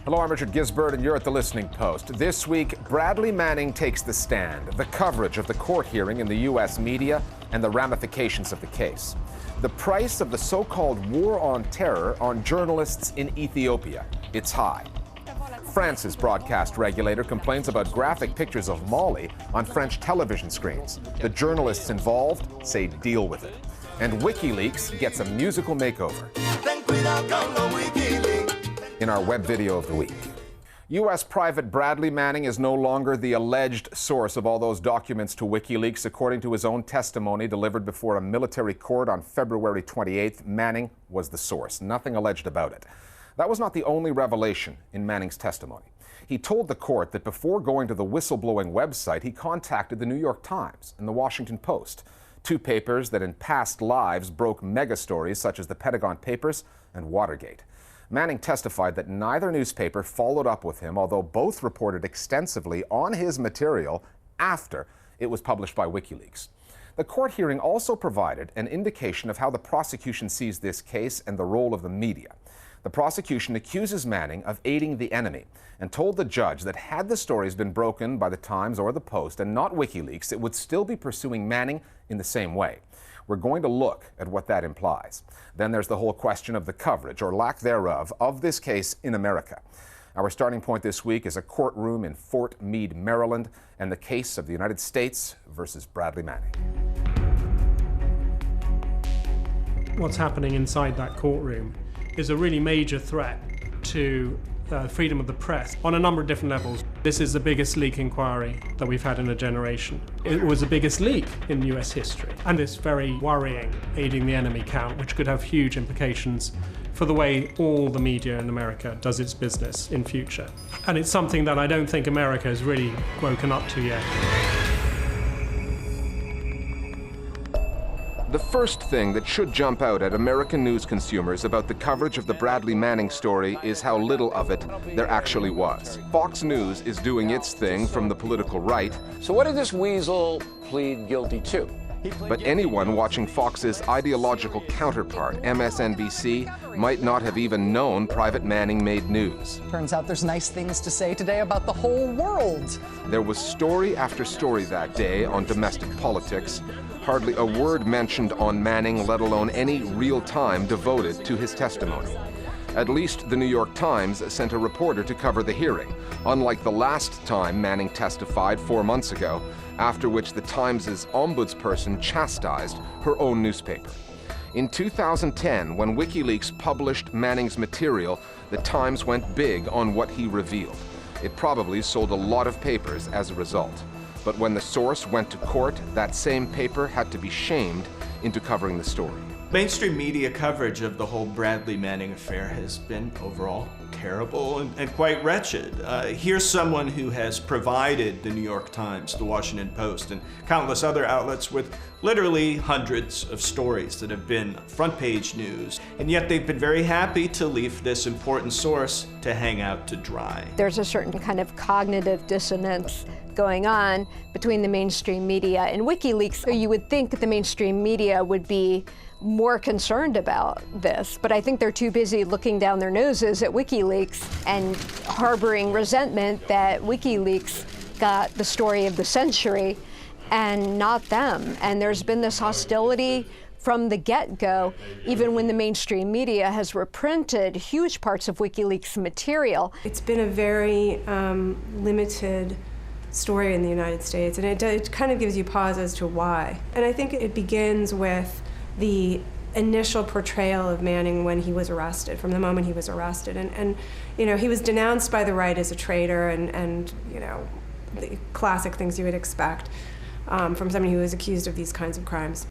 Hello, I'm Richard Gisbert, and you're at The Listening Post. This week, Bradley Manning takes the stand, the coverage of the court hearing in the U.S. media, and the ramifications of the case. The price of the so-called war on terror on journalists in Ethiopia. It's high. France's broadcast regulator complains about graphic pictures of Mali on French television screens. The journalists involved say deal with it. And WikiLeaks gets a musical makeover. In our web video of the week. U.S. Private Bradley Manning is no longer the alleged source of all those documents to WikiLeaks. According to his own testimony delivered before a military court on February 28th, Manning was the source. Nothing alleged about it. That was not the only revelation in Manning's testimony. He told the court that before going to the whistleblowing website, he contacted the New York Times and the Washington Post, two papers that in past lives broke mega-stories such as the Pentagon Papers and Watergate. Manning testified that neither newspaper followed up with him, although both reported extensively on his material after it was published by WikiLeaks. The court hearing also provided an indication of how the prosecution sees this case and the role of the media. The prosecution accuses Manning of aiding the enemy and told the judge that had the stories been broken by the Times or the Post and not WikiLeaks, it would still be pursuing Manning in the same way. We're going to look at what that implies. Then there's the whole question of the coverage, or lack thereof, of this case in America. Our starting point this week is a courtroom in Fort Meade, Maryland, and the case of the United States versus Bradley Manning. What's happening inside that courtroom is a really major threat to freedom of the press on a number of different levels. This is the biggest leak inquiry that we've had in a generation. It was the biggest leak in US history, and this very worrying aiding the enemy count, which could have huge implications for the way all the media in America does its business in future. And it's something that I don't think America has really woken up to yet. The first thing that should jump out at American news consumers about the coverage of the Bradley Manning story is how little of it there actually was. Fox News is doing its thing from the political right. So what did this weasel plead guilty to? But anyone watching Fox's ideological counterpart, MSNBC, might not have even known Private Manning made news. Turns out there's nice things to say today about the whole world. There was story after story that day on domestic politics. Hardly a word mentioned on Manning, let alone any real time devoted to his testimony. At least the New York Times sent a reporter to cover the hearing, unlike the last time Manning testified 4 months ago, after which the Times' ombudsperson chastised her own newspaper. In 2010, when WikiLeaks published Manning's material, the Times went big on what he revealed. It probably sold a lot of papers as a result. But when the source went to court, that same paper had to be shamed into covering the story. Mainstream media coverage of the whole Bradley Manning affair has been overall terrible and quite wretched. Here's someone who has provided the New York Times, the Washington Post, and countless other outlets with literally hundreds of stories that have been front page news, and yet they've been very happy to leave this important source to hang out to dry. There's a certain kind of cognitive dissonance going on between the mainstream media and WikiLeaks. So you would think that the mainstream media would be more concerned about this, but I think they're too busy looking down their noses at WikiLeaks and harboring resentment that WikiLeaks got the story of the century and not them. And there's been this hostility from the get-go, even when the mainstream media has reprinted huge parts of WikiLeaks material. It's been a very limited story in the United States, and it kind of gives you pause as to why. And I think it begins with the initial portrayal of Manning when he was arrested, from the moment he was arrested. And you know, he was denounced by the right as a traitor and you know, the classic things you would expect from somebody who was accused of these kinds of crimes.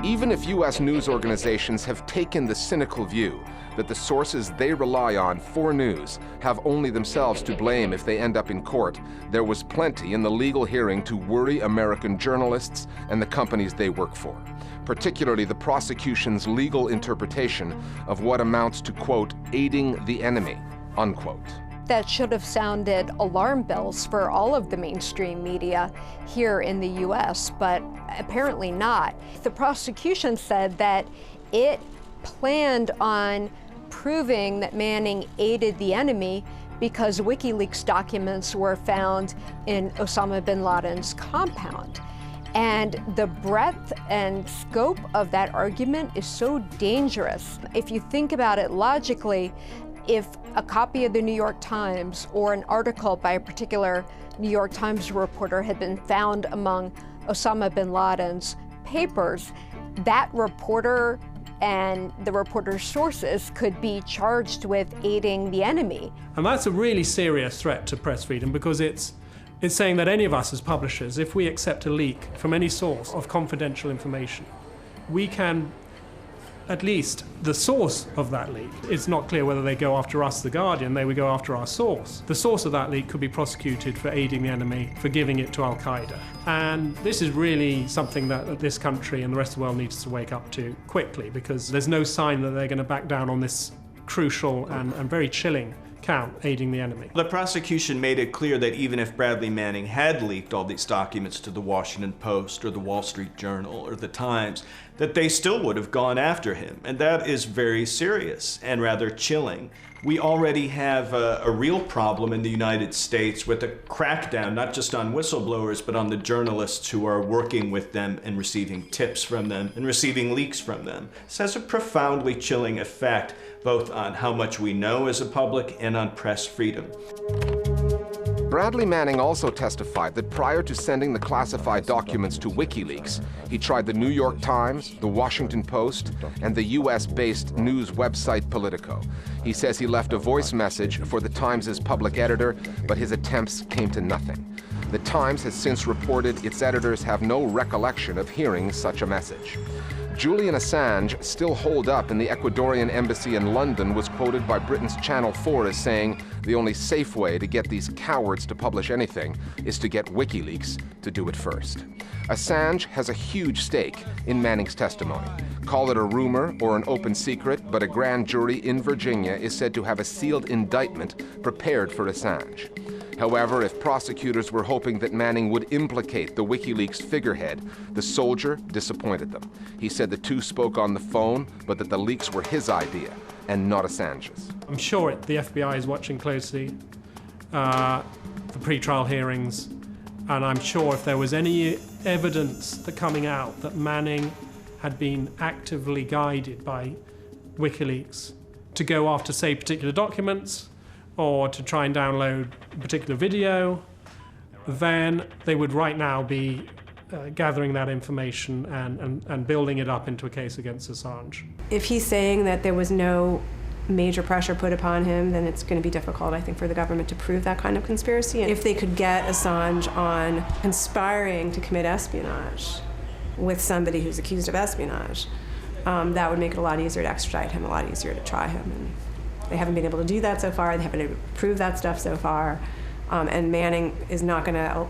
Even if U.S. news organizations have taken the cynical view that the sources they rely on for news have only themselves to blame if they end up in court, there was plenty in the legal hearing to worry American journalists and the companies they work for, particularly the prosecution's legal interpretation of what amounts to, quote, aiding the enemy, unquote. That should have sounded alarm bells for all of the mainstream media here in the U.S., but apparently not. The prosecution said that it planned on proving that Manning aided the enemy because WikiLeaks documents were found in Osama bin Laden's compound. And the breadth and scope of that argument is so dangerous. If you think about it logically, if a copy of the New York Times or an article by a particular New York Times reporter had been found among Osama bin Laden's papers, that reporter and the reporter's sources could be charged with aiding the enemy. And that's a really serious threat to press freedom, because it's saying that any of us as publishers, if we accept a leak from any source of confidential information, we can, at least the source of that leak, it's not clear whether they go after us, The Guardian, they would go after our source. The source of that leak could be prosecuted for aiding the enemy, for giving it to Al-Qaeda. And this is really something that this country and the rest of the world needs to wake up to quickly, because there's no sign that they're going to back down on this crucial and very chilling count, aiding the enemy. The prosecution made it clear that even if Bradley Manning had leaked all these documents to the Washington Post or the Wall Street Journal or the Times, that they still would have gone after him. And that is very serious and rather chilling. We already have a real problem in the United States with a crackdown, not just on whistleblowers, but on the journalists who are working with them and receiving tips from them and receiving leaks from them. This has a profoundly chilling effect, both on how much we know as a public and on press freedom. Bradley Manning also testified that prior to sending the classified documents to WikiLeaks, he tried the New York Times, the Washington Post, and the US-based news website Politico. He says he left a voice message for the Times' public editor, but his attempts came to nothing. The Times has since reported its editors have no recollection of hearing such a message. Julian Assange, still holed up in the Ecuadorian embassy in London, was quoted by Britain's Channel 4 as saying, "The only safe way to get these cowards to publish anything is to get WikiLeaks to do it first." Assange has a huge stake in Manning's testimony. Call it a rumor or an open secret, but a grand jury in Virginia is said to have a sealed indictment prepared for Assange. However, if prosecutors were hoping that Manning would implicate the WikiLeaks figurehead, the soldier disappointed them. He said the two spoke on the phone, but that the leaks were his idea and not Assange's. I'm sure the FBI is watching closely the pre-trial hearings, and I'm sure if there was any evidence coming out that Manning had been actively guided by WikiLeaks to go after, say, particular documents, or to try and download a particular video, then they would right now be gathering that information and building it up into a case against Assange. If he's saying that there was no major pressure put upon him, then it's going to be difficult, I think, for the government to prove that kind of conspiracy. And if they could get Assange on conspiring to commit espionage with somebody who's accused of espionage, that would make it a lot easier to extradite him, a lot easier to try him. And they haven't been able to do that so far. They haven't been able to prove that stuff so far. And Manning is not going to,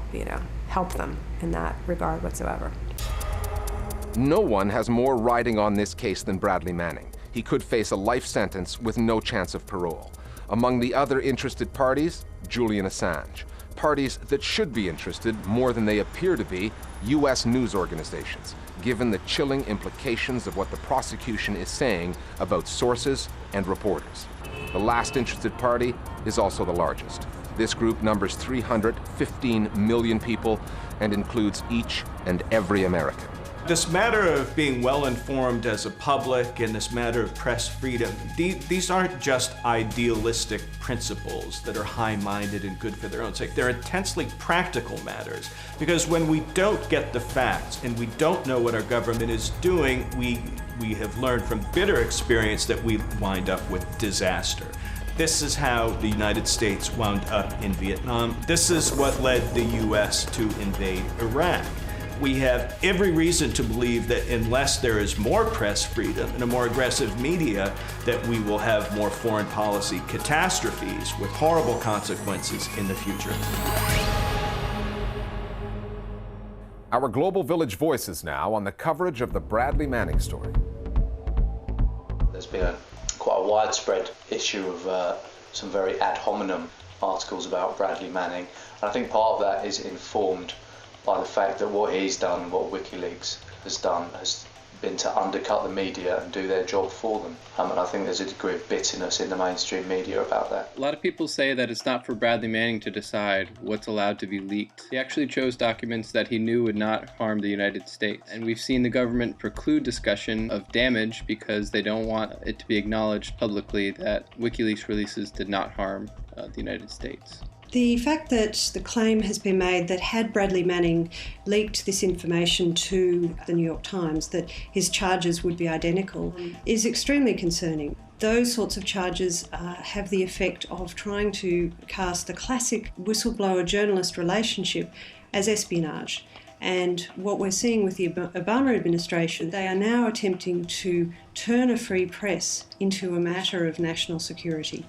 help them in that regard whatsoever. No one has more riding on this case than Bradley Manning. He could face a life sentence with no chance of parole. Among the other interested parties, Julian Assange. Parties that should be interested more than they appear to be, U.S. news organizations, given the chilling implications of what the prosecution is saying about sources and reporters. The last interested party is also the largest. This group numbers 315 million people and includes each and every American. This matter of being well-informed as a public and this matter of press freedom, these aren't just idealistic principles that are high-minded and good for their own sake. They're intensely practical matters, because when we don't get the facts and we don't know what our government is doing, we have learned from bitter experience that we wind up with disaster. This is how the United States wound up in Vietnam. This is what led the U.S. to invade Iraq. We have every reason to believe that unless there is more press freedom and a more aggressive media, that we will have more foreign policy catastrophes with horrible consequences in the future. Our Global Village voices now on the coverage of the Bradley Manning story. There's been quite a widespread issue of some very ad hominem articles about Bradley Manning. And I think part of that is informed by the fact that what he's done, what WikiLeaks has done, has been to undercut the media and do their job for them. And I think there's a degree of bitterness in the mainstream media about that. A lot of people say that it's not for Bradley Manning to decide what's allowed to be leaked. He actually chose documents that he knew would not harm the United States. And we've seen the government preclude discussion of damage because they don't want it to be acknowledged publicly that WikiLeaks releases did not harm the United States. The fact that the claim has been made that had Bradley Manning leaked this information to the New York Times, that his charges would be identical, is extremely concerning. Those sorts of charges have the effect of trying to cast the classic whistleblower-journalist relationship as espionage. And what we're seeing with the Obama administration, they are now attempting to turn a free press into a matter of national security.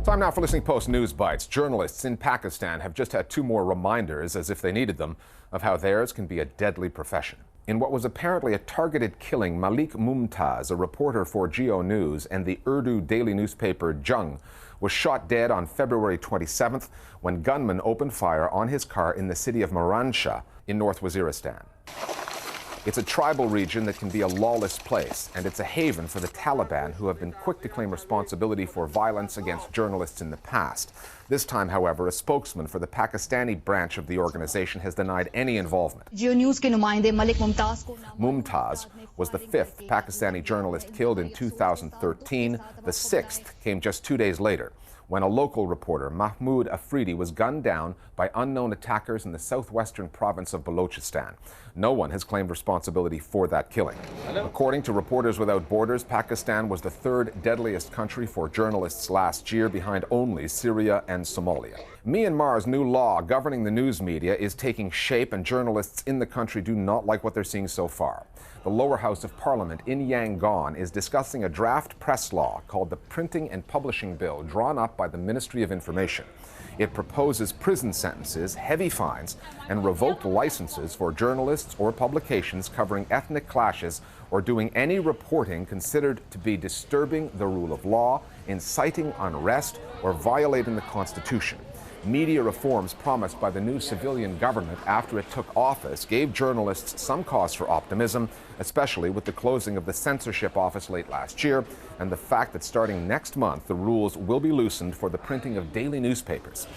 Time now for Listening Post News Bites. Journalists in Pakistan have just had 2 more reminders, as if they needed them, of how theirs can be a deadly profession. In what was apparently a targeted killing, Malik Mumtaz, a reporter for Geo News and the Urdu daily newspaper Jung, was shot dead on February 27th when gunmen opened fire on his car in the city of Maransha in North Waziristan. It's a tribal region that can be a lawless place, and it's a haven for the Taliban, who have been quick to claim responsibility for violence against journalists in the past. This time, however, a spokesman for the Pakistani branch of the organization has denied any involvement. Mumtaz was the 5th Pakistani journalist killed in 2013. The 6th came just 2 days later, when a local reporter, Mahmoud Afridi, was gunned down by unknown attackers in the southwestern province of Balochistan. No one has claimed responsibility for that killing. According to Reporters Without Borders, Pakistan was the 3rd deadliest country for journalists last year, behind only Syria and Somalia. Myanmar's new law governing the news media is taking shape, and journalists in the country do not like what they're seeing so far. The lower house of parliament in Yangon is discussing a draft press law called the Printing and Publishing Bill, drawn up by the Ministry of Information. It proposes prison sentences, heavy fines, and revoked licenses for journalists or publications covering ethnic clashes or doing any reporting considered to be disturbing the rule of law, inciting unrest, or violating the Constitution. Media reforms promised by the new civilian government after it took office gave journalists some cause for optimism, especially with the closing of the censorship office late last year and the fact that starting next month the rules will be loosened for the printing of daily newspapers.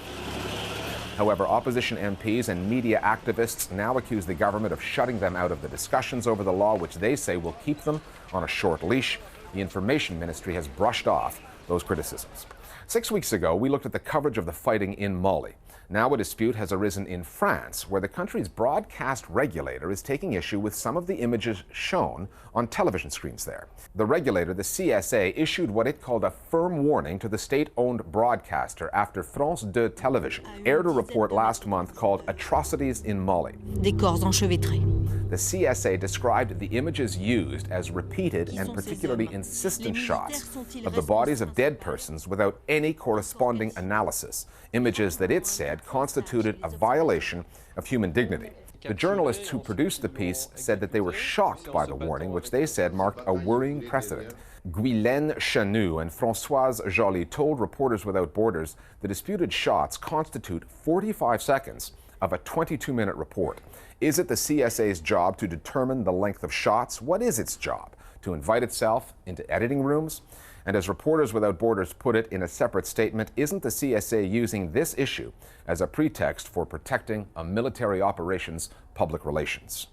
However, opposition MPs and media activists now accuse the government of shutting them out of the discussions over the law, which they say will keep them on a short leash. The Information Ministry has brushed off those criticisms. 6 weeks ago, we looked at the coverage of the fighting in Mali. Now a dispute has arisen in France, where the country's broadcast regulator is taking issue with some of the images shown on television screens there. The regulator, the CSA, issued what it called a firm warning to the state-owned broadcaster after France 2 Television aired a report last month called Atrocities in Mali. The CSA described the images used as repeated and particularly insistent shots of the bodies of dead persons without any corresponding analysis, images that it said constituted a violation of human dignity. The journalists who produced the piece said that they were shocked by the warning, which they said marked a worrying precedent. Guylaine Chanou and Françoise Joly told Reporters Without Borders the disputed shots constitute 45 seconds of a 22-minute report. Is it the CSA's job to determine the length of shots? What is its job? To invite itself into editing rooms? And as Reporters Without Borders put it in a separate statement, isn't the CSA using this issue as a pretext for protecting a military operation's public relations?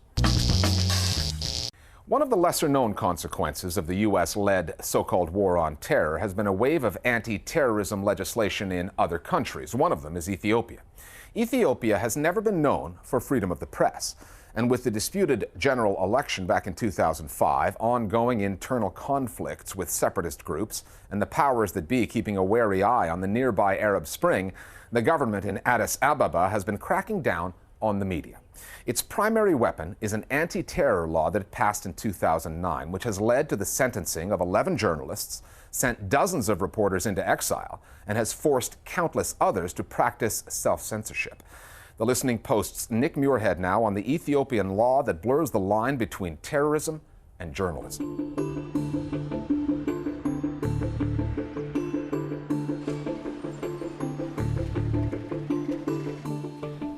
One of the lesser-known consequences of the U.S.-led so-called war on terror has been a wave of anti-terrorism legislation in other countries. One of them is Ethiopia. Ethiopia has never been known for freedom of the press. And with the disputed general election back in 2005, ongoing internal conflicts with separatist groups, and the powers that be keeping a wary eye on the nearby Arab Spring, the government in Addis Ababa has been cracking down on the media. Its primary weapon is an anti-terror law that it passed in 2009, which has led to the sentencing of 11 journalists, sent dozens of reporters into exile, and has forced countless others to practice self-censorship. The Listening Post's Nick Muirhead now on the Ethiopian law that blurs the line between terrorism and journalism.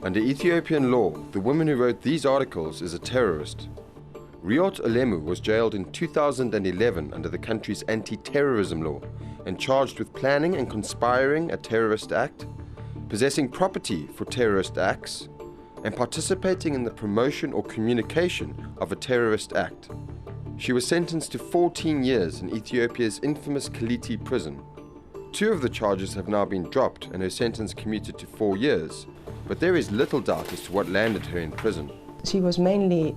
Under Ethiopian law, the woman who wrote these articles is a terrorist. Riot Olemu was jailed in 2011 under the country's anti-terrorism law and charged with planning and conspiring a terrorist act, possessing property for terrorist acts, and participating in the promotion or communication of a terrorist act. She was sentenced to 14 years in Ethiopia's infamous Kaliti prison. 2 of the charges have now been dropped and her sentence commuted to 4 years, but there is little doubt as to what landed her in prison. She was mainly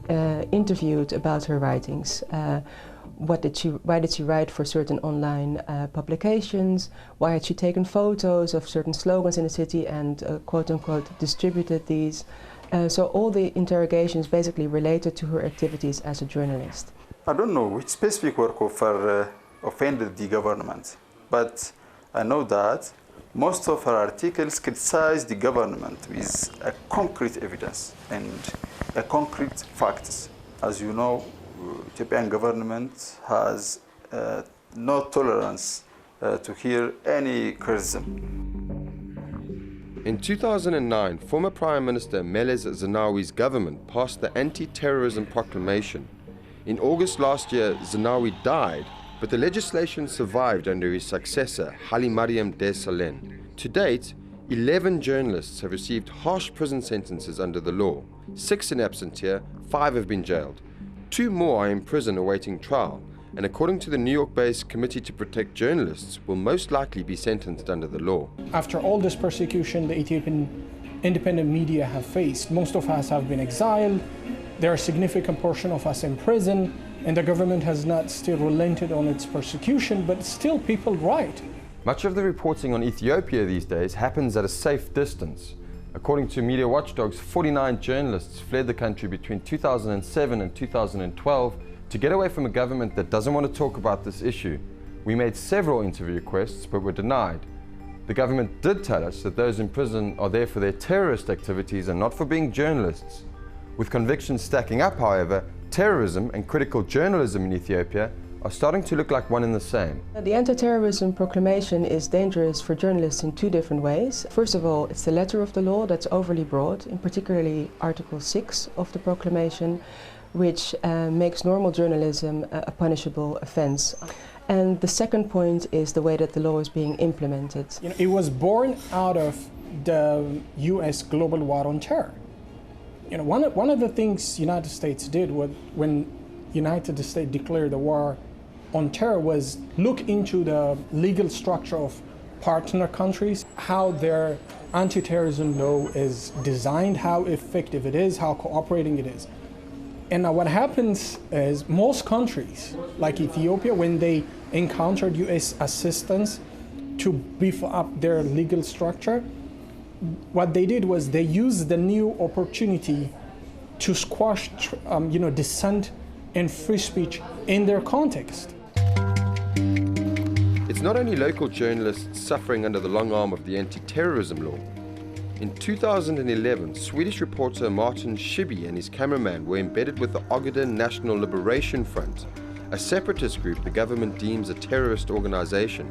interviewed about her writings. Why did she write for certain online publications? Why had she taken photos of certain slogans in the city and quote-unquote distributed these? So all the interrogations basically related to her activities as a journalist. I don't know which specific work of her offended the government, but I know that most of her articles criticize the government with a concrete evidence and a concrete facts. As you know, Ethiopian government has no tolerance to hear any criticism. In 2009, former Prime Minister Meles Zenawi's government passed the Anti-Terrorism Proclamation. In August last year, Zenawi died, but the legislation survived under his successor, Hailemariam Desalegn. To date, 11 journalists have received harsh prison sentences under the law. 6 in absentia, 5 have been jailed. 2 more are in prison awaiting trial, and according to the New York-based Committee to Protect Journalists, will most likely be sentenced under the law. After all this persecution the Ethiopian independent media have faced, most of us have been exiled, there are a significant portion of us in prison, and the government has not still relented on its persecution, but still people write. Much of the reporting on Ethiopia these days happens at a safe distance. According to media watchdogs, 49 journalists fled the country between 2007 and 2012 to get away from a government that doesn't want to talk about this issue. We made several interview requests but were denied. The government did tell us that those in prison are there for their terrorist activities and not for being journalists. With convictions stacking up, however, terrorism and critical journalism in Ethiopia are starting to look like one and the same. The anti-terrorism proclamation is dangerous for journalists in 2 different ways. First of all, it's the letter of the law that's overly broad, in particularly Article 6 of the proclamation, which makes normal journalism a punishable offense. And the second point is the way that the law is being implemented. It was born out of the US global war on terror. One of the things United States did when United States declared the war on terror was look into the legal structure of partner countries, how their anti-terrorism law is designed, how effective it is, how cooperating it is. And now what happens is most countries, like Ethiopia, when they encountered US assistance to beef up their legal structure, what they did was they used the new opportunity to squash dissent and free speech in their context. It's not only local journalists suffering under the long arm of the anti-terrorism law. In 2011, Swedish reporter Martin Schibbye and his cameraman were embedded with the Ogaden National Liberation Front, a separatist group the government deems a terrorist organization.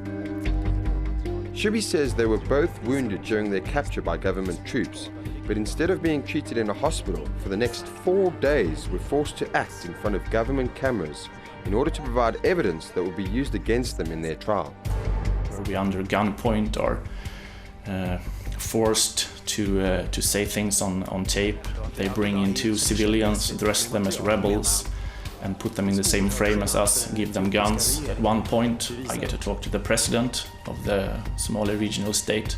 Schibbye says they were both wounded during their capture by government troops, but instead of being treated in a hospital, for the next 4 days were forced to act in front of government cameras in order to provide evidence that will be used against them in their trial. We'll be under gunpoint or forced to say things on tape. They bring in 2 civilians, dress them as rebels, and put them in the same frame as us, give them guns. At one point, I get to talk to the president of the Somali regional state,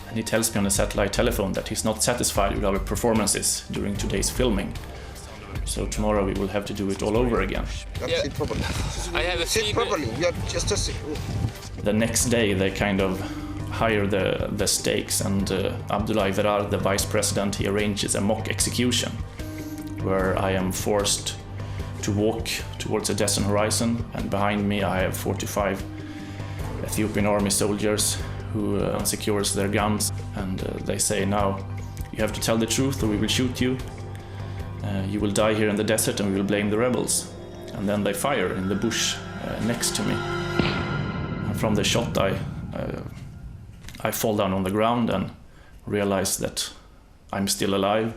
and he tells me on a satellite telephone that he's not satisfied with our performances during today's filming. So tomorrow we will have to do it all over again. Yeah. I have a sit properly. The next day they kind of hire the stakes, and Abdullah Verar, the vice president, he arranges a mock execution where I am forced to walk towards a desert horizon, and behind me I have 45 Ethiopian army soldiers who secures their guns, and they say, now you have to tell the truth or we will shoot you. You will die here in the desert and we will blame the rebels. And then they fire in the bush next to me. And from the shot I fall down on the ground and realize that I'm still alive,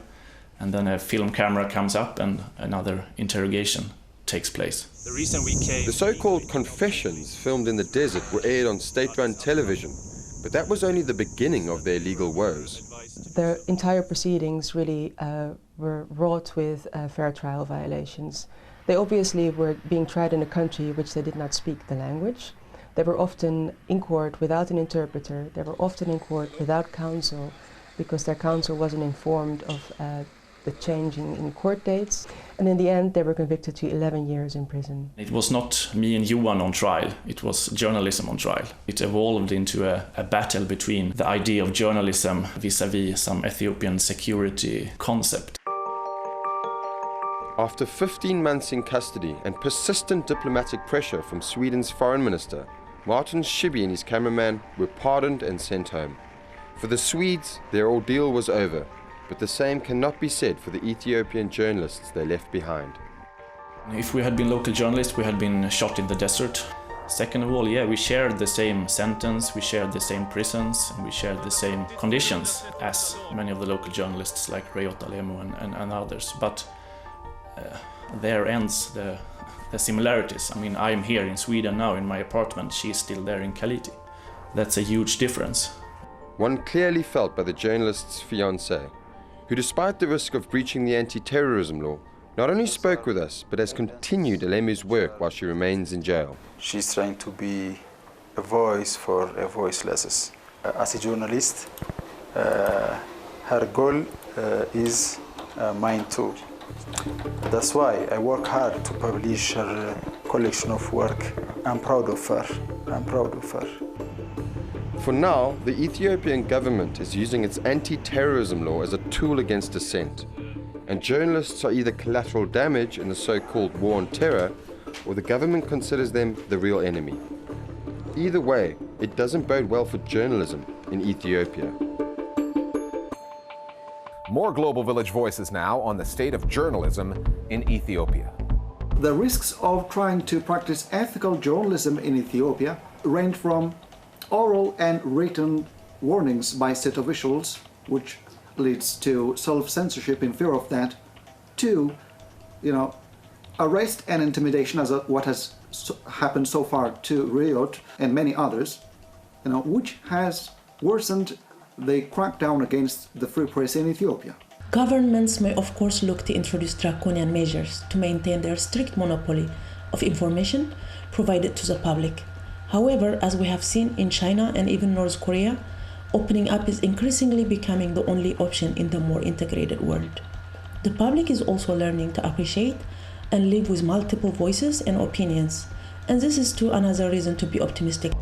and then a film camera comes up and another interrogation takes place. The reason we came... The so-called confessions filmed in the desert were aired on state-run television, but that was only the beginning of their legal woes. The entire proceedings really were wrought with fair trial violations. They obviously were being tried in a country which they did not speak the language. They were often in court without an interpreter. They were often in court without counsel because their counsel wasn't informed of the changing in court dates. And in the end, they were convicted to 11 years in prison. It was not me and Johan on trial, it was journalism on trial. It evolved into a battle between the idea of journalism vis-à-vis some Ethiopian security concept. After 15 months in custody and persistent diplomatic pressure from Sweden's foreign minister, Martin Schibbye and his cameraman were pardoned and sent home. For the Swedes, their ordeal was over, but the same cannot be said for the Ethiopian journalists they left behind. If we had been local journalists, we had been shot in the desert. Second of all, yeah, we shared the same sentence, we shared the same prisons, and we shared the same conditions as many of the local journalists like Reota Lemo and others. But there ends the similarities. I mean, I'm here in Sweden now in my apartment, she's still there in Kaliti. That's a huge difference. One clearly felt by the journalist's fiancé, who despite the risk of breaching the anti-terrorism law, not only spoke with us, but has continued Elemu's work while she remains in jail. She's trying to be a voice for a voiceless. As a journalist, her goal is mine too. That's why I work hard to publish her collection of work. I'm proud of her. I'm proud of her. For now, the Ethiopian government is using its anti-terrorism law as a tool against dissent. And journalists are either collateral damage in the so-called war on terror, or the government considers them the real enemy. Either way, it doesn't bode well for journalism in Ethiopia. More Global Village Voices now on the state of journalism in Ethiopia. The risks of trying to practice ethical journalism in Ethiopia range from oral and written warnings by state officials, which leads to self-censorship in fear of that, to, arrest and intimidation, as what has happened so far to Riot and many others, which has worsened the crackdown against the free press in Ethiopia. Governments may of course look to introduce draconian measures to maintain their strict monopoly of information provided to the public. However, as we have seen in China and even North Korea, opening up is increasingly becoming the only option in the more integrated world. The public is also learning to appreciate and live with multiple voices and opinions, and this is too another reason to be optimistic.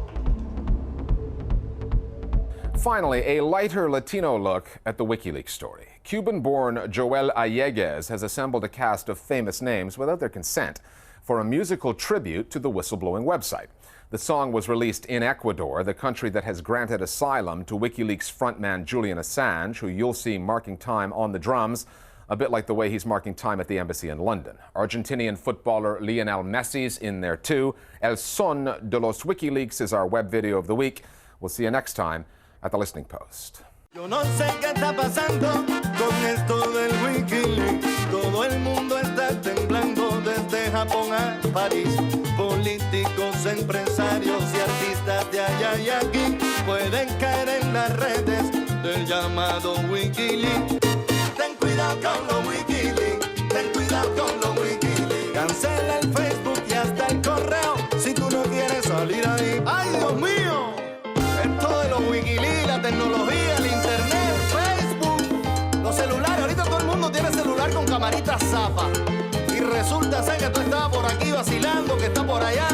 Finally, a lighter Latino look at the WikiLeaks story. Cuban-born Joel Alleguez has assembled a cast of famous names without their consent for a musical tribute to the whistleblowing website. The song was released in Ecuador, the country that has granted asylum to WikiLeaks frontman Julian Assange, who you'll see marking time on the drums, a bit like the way he's marking time at the embassy in London. Argentinian footballer Lionel Messi's in there too. El Son de los WikiLeaks is our web video of the week. We'll see you next time at the Listening Post. Yo no sé qué está pasando con esto del WikiLeaks. Todo el mundo está temblando desde Japón a París. Políticos, empresarios y artistas de allá y aquí pueden caer en las redes del llamado WikiLeaks. Ten cuidado con los WikiLeaks. Ten cuidado con los WikiLeaks. Cancela el Facebook y hasta el correo si tú no quieres salir ahí. ¡Ay, Dios mío! Esto de los WikiLeaks, la tecnología, el internet, Facebook, los celulares. Ahorita todo el mundo tiene celular con camarita zapa. Y resulta ser que tú estabas por aquí vacilando, que está por allá.